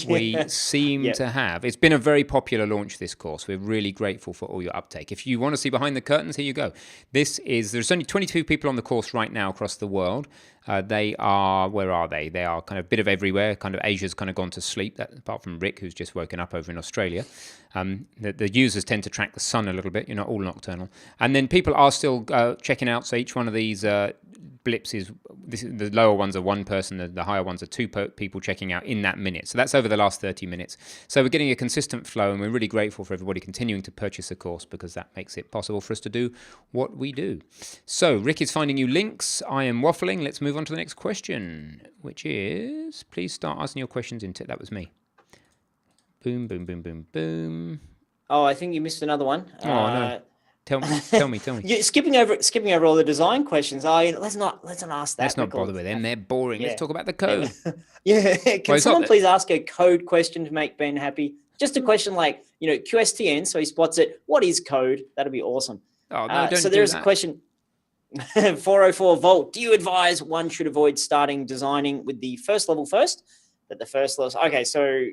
we seem to have. It's been a very popular launch, this course. We're really grateful for all your uptake. If you want to see behind the curtains, here you go. There's only 22 people on the course right now across the world. They are, where are they? They are kind of a bit of everywhere. Kind of Asia's kind of gone to sleep, apart from Rick, who's just woken up over in Australia. The users tend to track the sun a little bit. You're not all nocturnal. And then people are still checking out. So each one of these blips the lower ones are one person, the higher ones are two people checking out in that minute. So that's over the last 30 minutes. So we're getting a consistent flow, and we're really grateful for everybody continuing to purchase the course because that makes it possible for us to do what we do. So Rick is finding you links. I am waffling. Let's move on to the next question, which is, please start asking your questions that was me. Boom, boom, boom, boom, boom. Oh, I think you missed another one. Oh, no. Tell me. You're skipping over all the design questions. Let's not ask that. Let's not bother with them. They're boring. Let's talk about the code. Can someone please ask a code question to make Ben happy? Just a question like, QSTN, so he spots it. What is code? That'd be awesome. Oh, no, don't so there's a question. 404 Volt. Do you advise one should avoid starting designing with the first level first? That the first level. Okay, so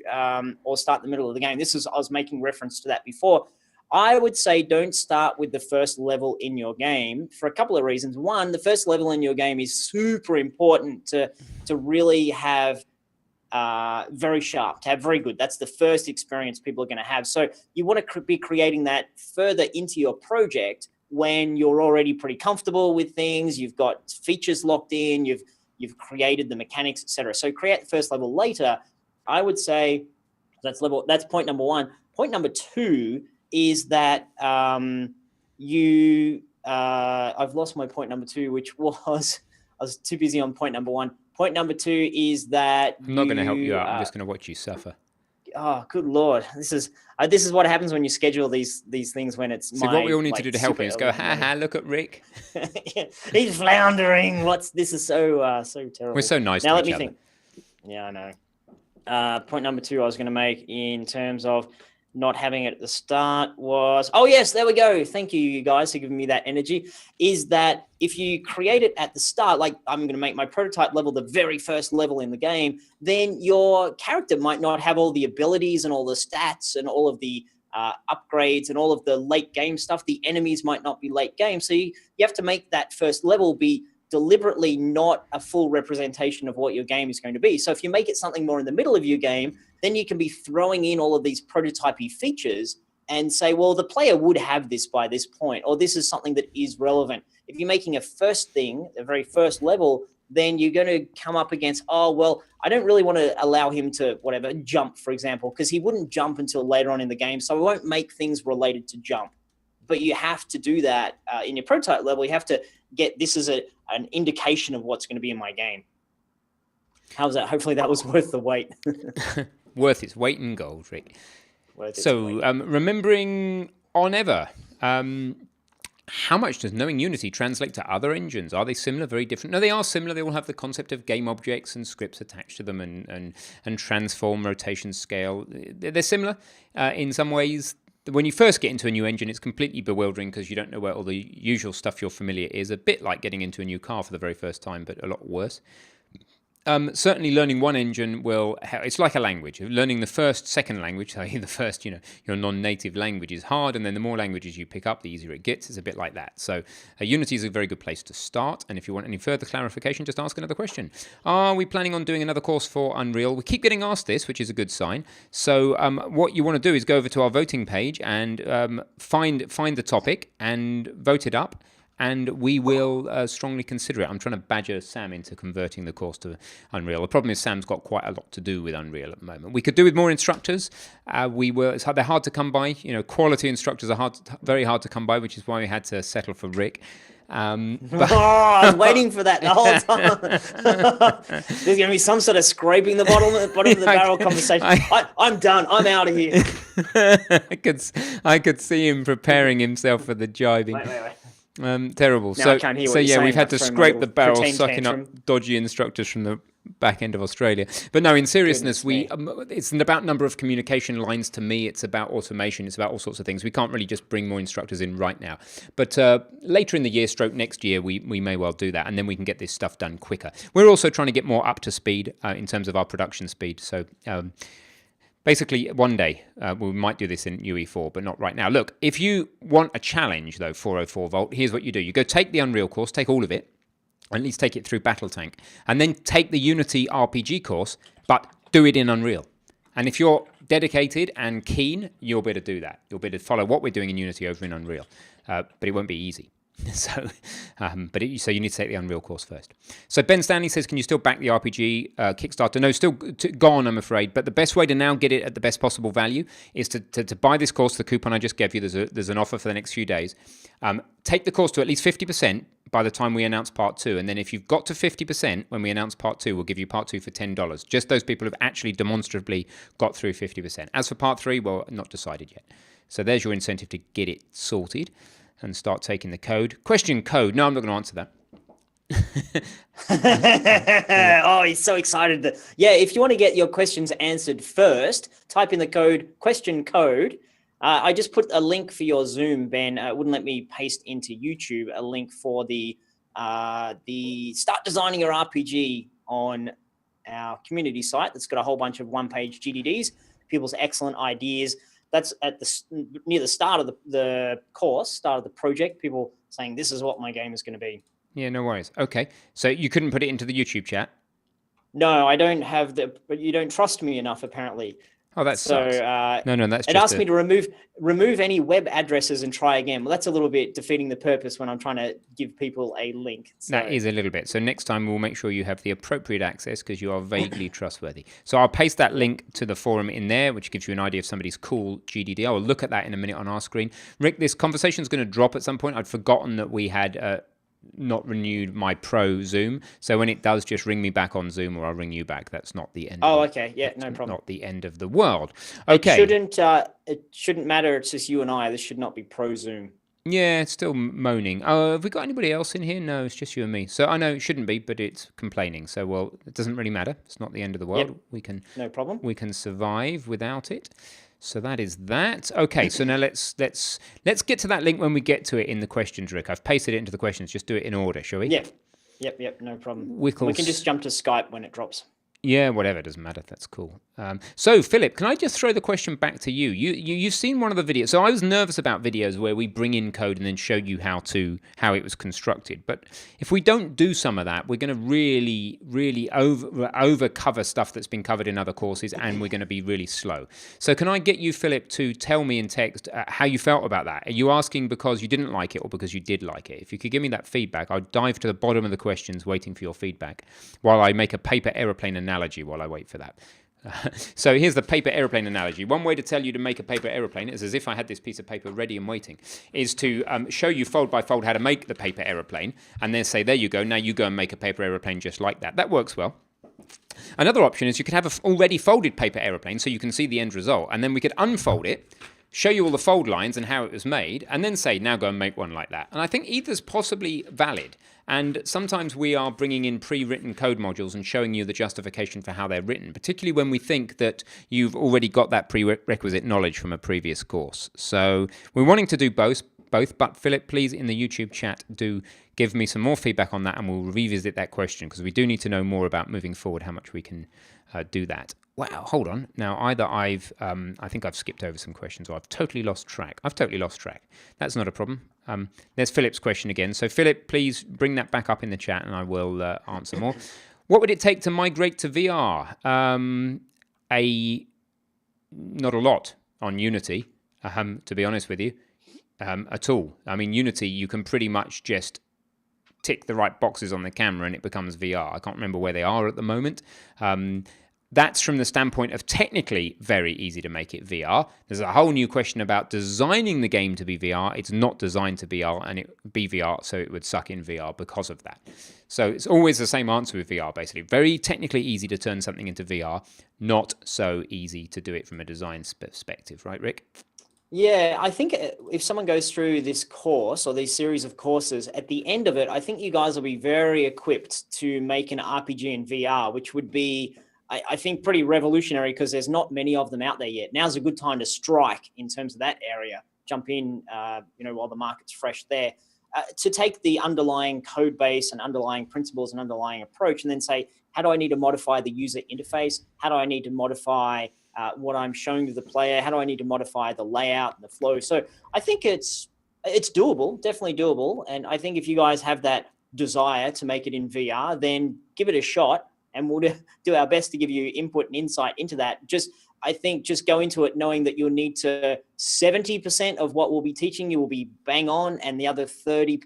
or start in the middle of the game. I was making reference to that before. I would say don't start with the first level in your game for a couple of reasons. One, the first level in your game is super important to really have very sharp, to have very good. That's the first experience people are going to have. So you want to be creating that further into your project when you're already pretty comfortable with things. You've got features locked in. You've created the mechanics, etc. So create the first level later. I would say that's point number one. Point number two is that I've lost my point number two, which was I was too busy on point number one. Point number two is that I'm not going to help you out. I'm just going to watch you suffer. Oh, good Lord! This is what happens when you schedule these things when it's. So what we all need to do to help him is go, look at Rick. He's floundering. This is so terrible. We're so nice. Now let me think. Yeah, I know. Point number two I was going to make in terms of not having it at the start was, oh yes, there we go. Thank you guys for giving me that energy. Is that if you create it at the start, like I'm going to make my prototype level the very first level in the game, then your character might not have all the abilities and all the stats and all of the upgrades and all of the late game stuff. The enemies might not be late game. So you have to make that first level be deliberately not a full representation of what your game is going to be. So if you make it something more in the middle of your game, then you can be throwing in all of these prototypey features and say, well, the player would have this by this point, or this is something that is relevant. If you're making a first thing, a very first level, then you're going to come up against, oh, well, I don't really want to allow him to, jump, for example, because he wouldn't jump until later on in the game. So I won't make things related to jump. But you have to do that in your prototype level. You have to get this as an indication of what's going to be in my game. How's that? Hopefully that was worth the wait. Worth its weight in gold, Rick. Remembering on ever, how much does knowing Unity translate to other engines? Are they similar, very different? No, they are similar. They all have the concept of game objects and scripts attached to them and transform, rotation, scale. They're similar in some ways. When you first get into a new engine, it's completely bewildering because you don't know where all the usual stuff you're familiar is. A bit like getting into a new car for the very first time, but a lot worse. Certainly learning one engine will help. It's like a language. Learning the second language, so the first, your non-native language is hard, and then the more languages you pick up, the easier it gets. It's a bit like that. So Unity is a very good place to start, and if you want any further clarification, just ask another question. Are we planning on doing another course for Unreal? We keep getting asked this, which is a good sign. So what you want to do is go over to our voting page and find the topic and vote it up. and we will strongly consider it. I'm trying to badger Sam into converting the course to Unreal. The problem is Sam's got quite a lot to do with Unreal at the moment. We could do with more instructors. They're hard to come by. Quality instructors are very hard to come by, which is why we had to settle for Rick. I was waiting for that the whole time. There's going to be some sort of scraping the bottom of the barrel conversation. I'm done. I'm out of here. I could see him preparing himself for the jibing. Wait. Terrible. Now I can't hear what you're saying, we've had to but scrape the barrel, pretend sucking tantrum. up dodgy instructors from the back end of Australia. But no, in seriousness, it's about number of communication lines to me. It's about automation. It's about all sorts of things. We can't really just bring more instructors in right now. But later in the year, next year, we may well do that, and then we can get this stuff done quicker. We're also trying to get more up to speed in terms of our production speed. So basically, one day we might do this in UE4, but not right now. Look, if you want a challenge, though, 404 Volt, here's what you do. You go take the Unreal course, take all of it, or at least take it through BattleTank, and then take the Unity RPG course, but do it in Unreal. And if you're dedicated and keen, you'll be able to do that. You'll be able to follow what we're doing in Unity over in Unreal, but it won't be easy. So you need to take the Unreal course first. So Ben Stanley says, can you still back the RPG Kickstarter? No, still gone, I'm afraid. But the best way to now get it at the best possible value is to buy this course, the coupon I just gave you. There's an offer for the next few days. Take the course to at least 50% by the time we announce part 2. And then if you've got to 50% when we announce part 2, we'll give you part 2 for $10. Just those people who've actually demonstrably got through 50%. As for part 3, well, not decided yet. So there's your incentive to get it sorted and start taking the code. Question code. No, I'm not going to answer that. Oh, he's so excited. If you want to get your questions answered first, type in the code, question code. I just put a link for your Zoom, Ben. It wouldn't let me paste into YouTube a link for the Start Designing Your RPG on our community site that's got a whole bunch of one-page GDDs, people's excellent ideas. That's at near the start of the course, start of the project, people saying, this is what my game is going to be. Yeah, no worries. Okay. So you couldn't put it into the YouTube chat? No, I don't have but you don't trust me enough, apparently. Oh, that sucks. No, that's it asked me to remove any web addresses and try again. Well, that's a little bit defeating the purpose when I'm trying to give people a link. So. That is a little bit. So next time we'll make sure you have the appropriate access because you are vaguely trustworthy. So I'll paste that link to the forum in there, which gives you an idea of somebody's cool GDD. I will look at that in a minute on our screen. Rick, this conversation is going to drop at some point. I'd forgotten that we had not renewed my Pro Zoom. So when it does, just ring me back on Zoom or I'll ring you back. That's not the end. Okay. Yeah, no problem. Not the end of the world. Okay. It shouldn't matter. It's just you and I. This should not be Pro Zoom. Yeah, it's still moaning. Have we got anybody else in here? No, it's just you and me. So I know it shouldn't be, but it's complaining. So, well, it doesn't really matter. It's not the end of the world. Yep. No problem. We can survive without it. So that is that. Okay, so now let's get to that link when we get to it in the questions, Rick. I've pasted it into the questions. Just do it in order, shall we? Yep, no problem. Wickles. We can just jump to Skype when it drops. Yeah, whatever, doesn't matter. That's cool. So, Philip, can I just throw the question back to you? You've seen one of the videos. So I was nervous about videos where we bring in code and then show you how it was constructed. But if we don't do some of that, we're going to really, really over cover stuff that's been covered in other courses, and we're going to be really slow. So can I get you, Philip, to tell me in text how you felt about that? Are you asking because you didn't like it or because you did like it? If you could give me that feedback, I'll dive to the bottom of the questions waiting for your feedback while I make a paper aeroplane analogy while I wait for that. So here's the paper aeroplane analogy. One way to tell you to make a paper aeroplane is as if I had this piece of paper ready and waiting, is to show you fold by fold how to make the paper aeroplane and then say, there you go, now you go and make a paper aeroplane just like that. That works well. Another option is you could have an already folded paper aeroplane so you can see the end result, and then we could unfold it, show you all the fold lines and how it was made, and then say, now go and make one like that. And I think either's possibly valid. And sometimes we are bringing in pre-written code modules and showing you the justification for how they're written, particularly when we think that you've already got that prerequisite knowledge from a previous course. So we're wanting to do both, but Philip, please, in the YouTube chat, do give me some more feedback on that and we'll revisit that question because we do need to know more about moving forward, how much we can do that. Wow, hold on. Now, either I think I've skipped over some questions or I've totally lost track. That's not a problem. There's Philip's question again. So, Philip, please bring that back up in the chat and I will answer more. What would it take to migrate to VR? Not a lot on Unity, to be honest with you. at all. I mean, Unity, you can pretty much just tick the right boxes on the camera and it becomes VR. I can't remember where they are at the moment. That's from the standpoint of technically very easy to make it VR. There's a whole new question about designing the game to be VR. It's not designed to be VR, so it would suck in VR because of that. So it's always the same answer with VR, basically. Very technically easy to turn something into VR, not so easy to do it from a design perspective, right, Rick? Yeah, I think if someone goes through this course or these series of courses, at the end of it, I think you guys will be very equipped to make an RPG in VR, which would be, I think, pretty revolutionary because there's not many of them out there yet. Now's a good time to strike in terms of that area. Jump in, while the market's fresh there. To take the underlying code base and underlying principles and underlying approach and then say, how do I need to modify the user interface? How do I need to modify what I'm showing to the player? How do I need to modify the layout and the flow? So I think it's doable, definitely doable. And I think if you guys have that desire to make it in VR, then give it a shot and we'll do our best to give you input and insight into that. I think just go into it knowing that you'll need to 70% of what we'll be teaching you will be bang on, and the other 30.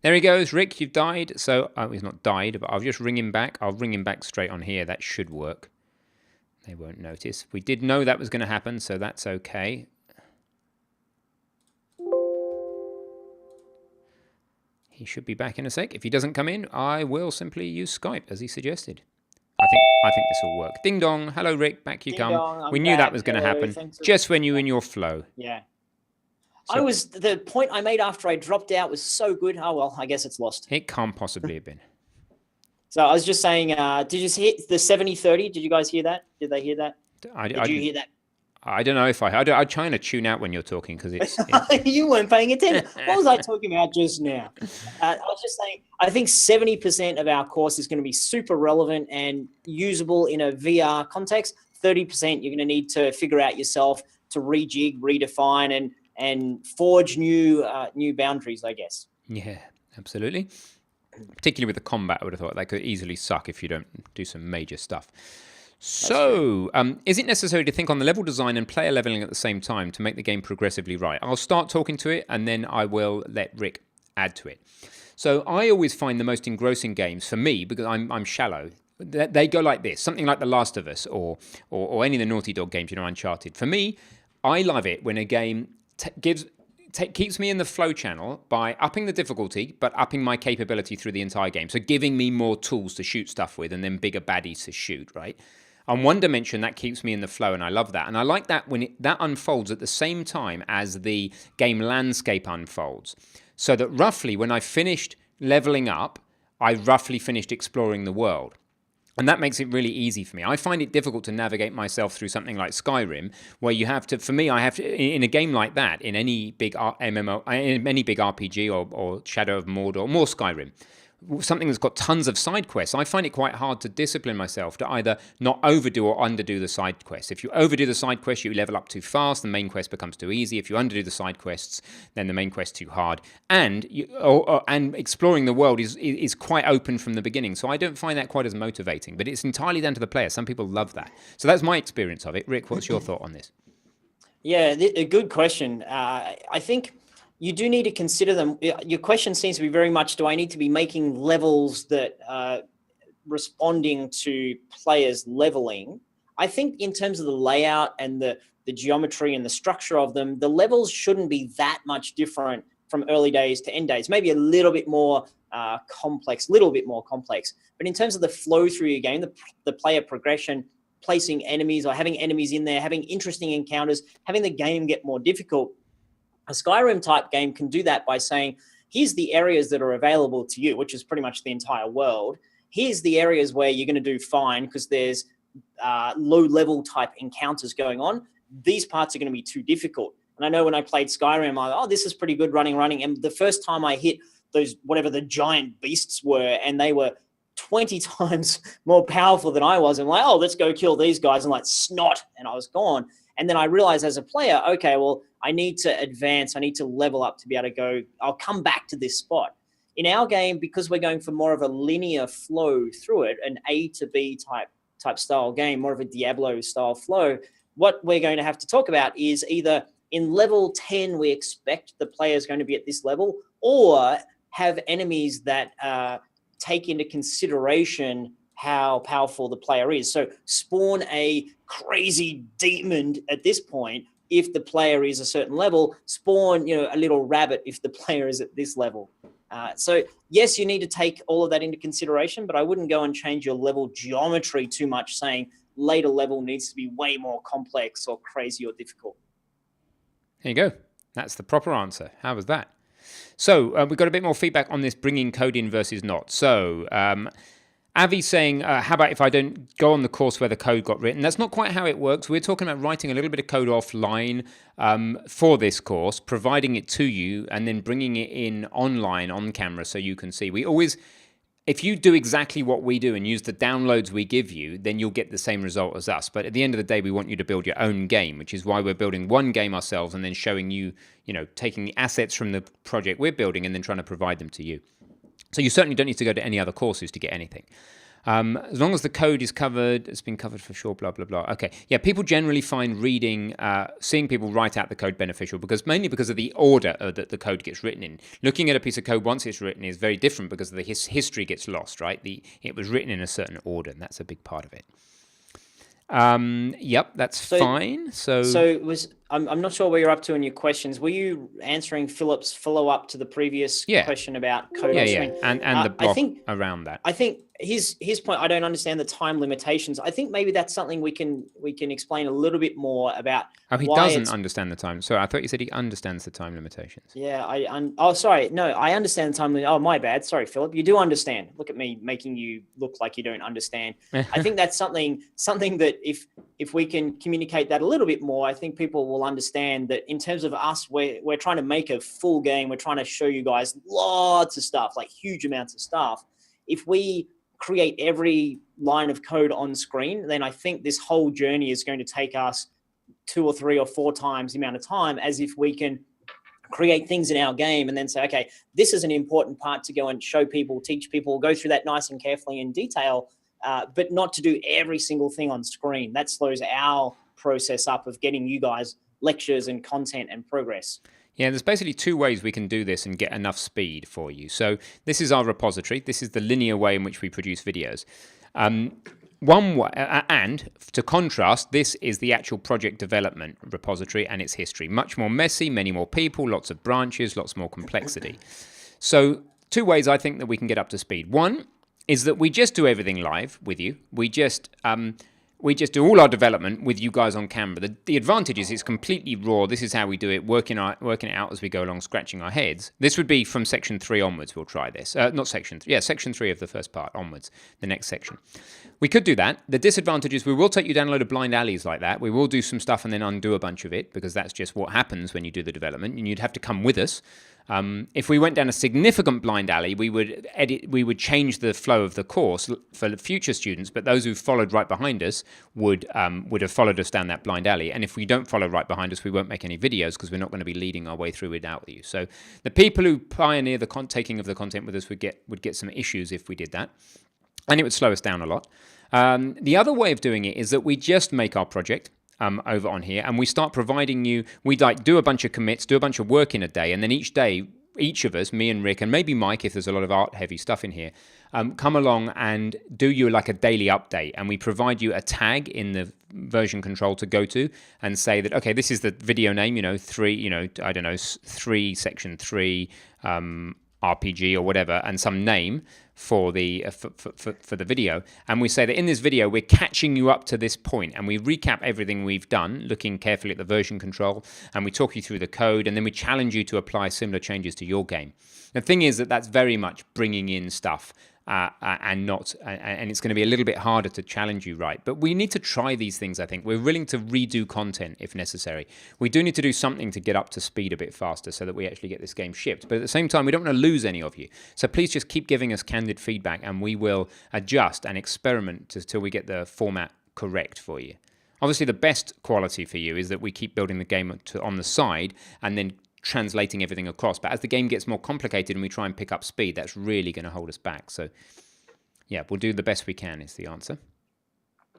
There he goes, Rick, you've died. So, he's not died, but I'll just ring him back. I'll ring him back straight on here. That should work. They won't notice. We did know that was going to happen, so that's okay. He should be back in a sec. If he doesn't come in, I will simply use Skype, as he suggested. I think this will work. Ding dong. Hello, Rick. Back you come. We knew that was going to happen just when you were in your flow. Yeah. So, the point I made after I dropped out was so good. Oh, well, I guess it's lost. It can't possibly have been. So I was just saying, did you see the 70-30? Did you guys hear that? Did they hear that? Did you hear that? I don't know if I'm trying to tune out when you're talking because it's you weren't paying attention. What was I talking about just now? I was just saying, I think 70% of our course is going to be super relevant and usable in a VR context. 30% you're going to need to figure out yourself to rejig, redefine, and forge new boundaries, I guess. Yeah, absolutely. Particularly with the combat, I would have thought that could easily suck if you don't do some major stuff. So, is it necessary to think on the level design and player leveling at the same time to make the game progressively right? I'll start talking to it and then I will let Rick add to it. So I always find the most engrossing games, for me, because I'm shallow, they go like this. Something like The Last of Us or any of the Naughty Dog games, Uncharted. For me, I love it when a game keeps me in the flow channel by upping the difficulty, but upping my capability through the entire game. So giving me more tools to shoot stuff with and then bigger baddies to shoot, right? On one dimension, that keeps me in the flow, and I love that. And I like that when that unfolds at the same time as the game landscape unfolds. So that roughly, when I finished leveling up, I roughly finished exploring the world. And that makes it really easy for me. I find it difficult to navigate myself through something like Skyrim, where you have to, for me, I have to, in a game like that, in any big MMO, in any big RPG or Shadow of Mordor, more Skyrim, something that's got tons of side quests, I find it quite hard to discipline myself to either not overdo or underdo the side quests. If you overdo the side quests, you level up too fast, the main quest becomes too easy. If you underdo the side quests, then the main quest's too hard. And and exploring the world is quite open from the beginning, so I don't find that quite as motivating. But it's entirely down to the player. Some people love that. So that's my experience of it. Rick, what's your thought on this? Yeah, a good question. I think you do need to consider them. Your question seems to be very much, do I need to be making levels that are responding to players leveling? I think in terms of the layout and the geometry and the structure of them, the levels shouldn't be that much different from early days to end days, maybe a little bit more complex. But in terms of the flow through your game, the player progression, placing enemies or having enemies in there, having interesting encounters, having the game get more difficult, a Skyrim type game can do that by saying, here's the areas that are available to you, which is pretty much the entire world. Here's the areas where you're going to do fine because there's low level type encounters going on. These parts are going to be too difficult. And I know when I played Skyrim, I'm like, oh, this is pretty good running. And the first time I hit those, whatever the giant beasts were, and they were 20 times more powerful than I was, I'm like, oh, let's go kill these guys, and like snot, and I was gone. And then I realized as a player, okay, well, I need to advance. I need to level up to be able to go, I'll come back to this spot. In our game, because we're going for more of a linear flow through it, an A to B type style game, more of a Diablo style flow, what we're going to have to talk about is either in level 10, we expect the player is going to be at this level, or have enemies that take into consideration how powerful the player is. So spawn a crazy demon at this point if the player is a certain level, spawn, you know, a little rabbit if the player is at this level. So yes, you need to take all of that into consideration, but I wouldn't go and change your level geometry too much, saying later level needs to be way more complex or crazy or difficult. There you go. That's the proper answer. How was that? So we've got a bit more feedback on this bringing code in versus not. So Avi's saying, how about if I don't go on the course where the code got written? That's not quite how it works. We're talking about writing a little bit of code offline for this course, providing it to you, and then bringing it in online on camera so you can see. We always, if you do exactly what we do and use the downloads we give you, then you'll get the same result as us. But at the end of the day, we want you to build your own game, which is why we're building one game ourselves and then showing you, you know, taking the assets from the project we're building and then trying to provide them to you. So you certainly don't need to go to any other courses to get anything. As long as the code is covered, it's been covered for sure, blah, blah, blah. Okay, yeah, people generally find reading, seeing people write out the code beneficial, mainly because of the order that the code gets written in. Looking at a piece of code once it's written is very different because the history gets lost, right? It was written in a certain order, and that's a big part of it. Yep, that's fine. So I'm not sure where you're up to in your questions. Were you answering Philip's follow-up to the previous question about code on screen? And the block around that. I think his point, I don't understand the time limitations. I think maybe that's something we can explain a little bit more about. Oh, he doesn't understand the time. So I thought you said he understands the time limitations. Yeah, oh, sorry. No, I understand the time. Oh, my bad. Sorry, Philip. You do understand. Look at me making you look like you don't understand. I think that's something that if we can communicate that a little bit more, I think people will understand that in terms of us, we're trying to make a full game. We're trying to show you guys lots of stuff, like huge amounts of stuff. If we create every line of code on screen, then I think this whole journey is going to take us 2 or 3 or 4 times the amount of time, as if we can create things in our game and then say, okay, this is an important part to go and show people, teach people, go through that nice and carefully in detail, but not to do every single thing on screen. That slows our process up of getting you guys lectures and content and progress. Yeah, there's basically 2 ways we can do this and get enough speed for you. So this is our repository. This is the linear way in which we produce videos. One way, and to contrast, this is the actual project development repository and its history. Much more messy, many more people, lots of branches, lots more complexity. So 2 ways I think that we can get up to speed. One is that we just do everything live with you. We just do all our development with you guys on camera. The advantage is it's completely raw. This is how we do it, working it out as we go along, scratching our heads. This would be from section 3 onwards. We'll try this. Not section 3. Yeah, section 3 of the first part onwards, the next section. We could do that. The disadvantage is we will take you down a load of blind alleys like that. We will do some stuff and then undo a bunch of it, because that's just what happens when you do the development, and you'd have to come with us. If we went down a significant blind alley, we would change the flow of the course for future students, but those who followed right behind us would have followed us down that blind alley. And if we don't follow right behind us, we won't make any videos because we're not going to be leading our way through it out with you. So the people who pioneer the taking of the content with us would get some issues if we did that, and it would slow us down a lot. The other way of doing it is that we just make our project over on here, and we start providing you, we do a bunch of commits, do a bunch of work in a day, and then each day, each of us, me and Rick, and maybe Mike, if there's a lot of art-heavy stuff in here, come along and do you like a daily update, and we provide you a tag in the version control to go to and say that, okay, this is the video name, 3 section 3 RPG or whatever, and some name for the for the video, and we say that in this video we're catching you up to this point, and we recap everything we've done, looking carefully at the version control, and we talk you through the code, and then we challenge you to apply similar changes to your game. The thing is that that's very much bringing in stuff. And it's going to be a little bit harder to challenge you, right? But we need to try these things, I think. We're willing to redo content if necessary. We do need to do something to get up to speed a bit faster so that we actually get this game shipped. But at the same time, we don't want to lose any of you. So please just keep giving us candid feedback, and we will adjust and experiment until we get the format correct for you. Obviously, the best quality for you is that we keep building the game on the side and then translating everything across. But as the game gets more complicated and we try and pick up speed, that's really going to hold us back. So yeah, we'll do the best we can is the answer.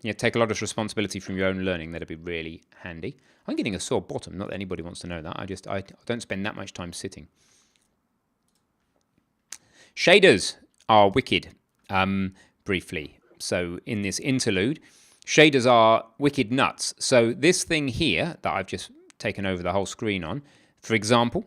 Yeah, take a lot of responsibility from your own learning. That'd be really handy. I'm getting a sore bottom. Not that anybody wants to know that. I don't spend that much time sitting. Shaders are wicked, briefly. So in this interlude, shaders are wicked nuts. So this thing here that I've just taken over the whole screen on, for example,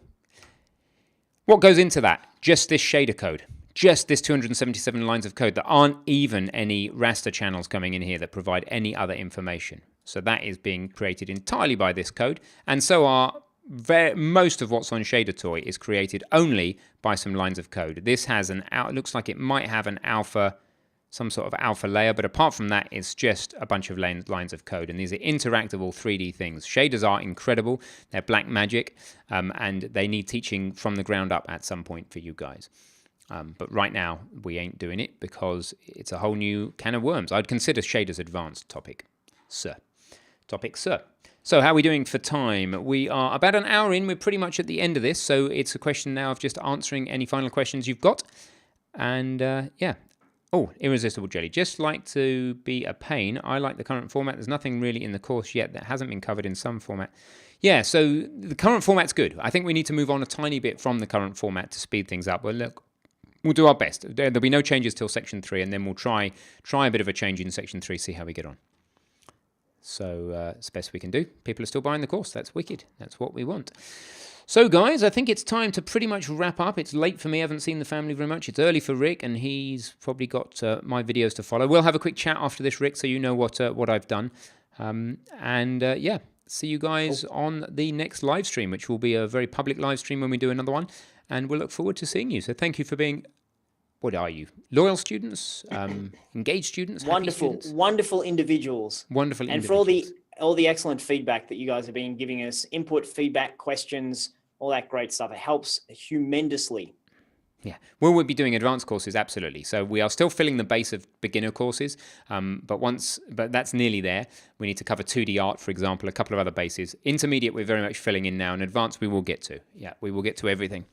what goes into that? Just this shader code. Just this 277 lines of code. There aren't even any raster channels coming in here that provide any other information. So that is being created entirely by this code. And so are most of what's on Shader Toy is created only by some lines of code. This has looks like it might have an alpha, some sort of alpha layer, but apart from that, it's just a bunch of lines of code. And these are interactable 3D things. Shaders are incredible. They're black magic, and they need teaching from the ground up at some point for you guys. But right now, we ain't doing it because it's a whole new can of worms. I'd consider shaders advanced topic, sir. So how are we doing for time? We are about an hour in. We're pretty much at the end of this. So it's a question now of just answering any final questions you've got. And yeah. Oh, Irresistible Jelly. Just like to be a pain. I like the current format. There's nothing really in the course yet that hasn't been covered in some format. Yeah, so the current format's good. I think we need to move on a tiny bit from the current format to speed things up. But look, we'll do our best. There'll be no changes till section 3, and then we'll try a bit of a change in section 3, see how we get on. So it's the best we can do. People are still buying the course. That's wicked. That's what we want. So, guys, I think it's time to pretty much wrap up. It's late for me. I haven't seen the family very much. It's early for Rick, and he's probably got my videos to follow. We'll have a quick chat after this, Rick, so you know what I've done. Yeah, see you guys on the next live stream, which will be a very public live stream when we do another one. And we'll look forward to seeing you. So thank you for being... What are you? Loyal students? Engaged students? Wonderful individuals. Wonderful and individuals. for all the excellent feedback that you guys have been giving us, input, feedback, questions, all that great stuff. It helps tremendously. Yeah, we'll be doing advanced courses, absolutely. So we are still filling the base of beginner courses, but that's nearly there. We need to cover 2D art, for example, a couple of other bases. Intermediate, we're very much filling in now, and advanced, we will get to. Yeah, we will get to everything.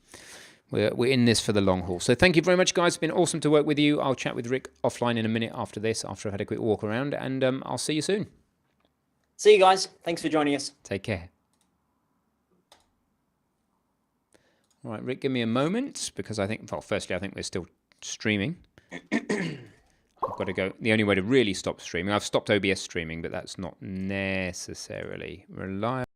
We're in this for the long haul. So thank you very much, guys. It's been awesome to work with you. I'll chat with Rick offline in a minute after this, after I've had a quick walk around, and I'll see you soon. See you guys. Thanks for joining us. Take care. All right, Rick, give me a moment, because I think, well, firstly, I think we're still streaming. I've got to go. The only way to really stop streaming, I've stopped OBS streaming, but that's not necessarily reliable.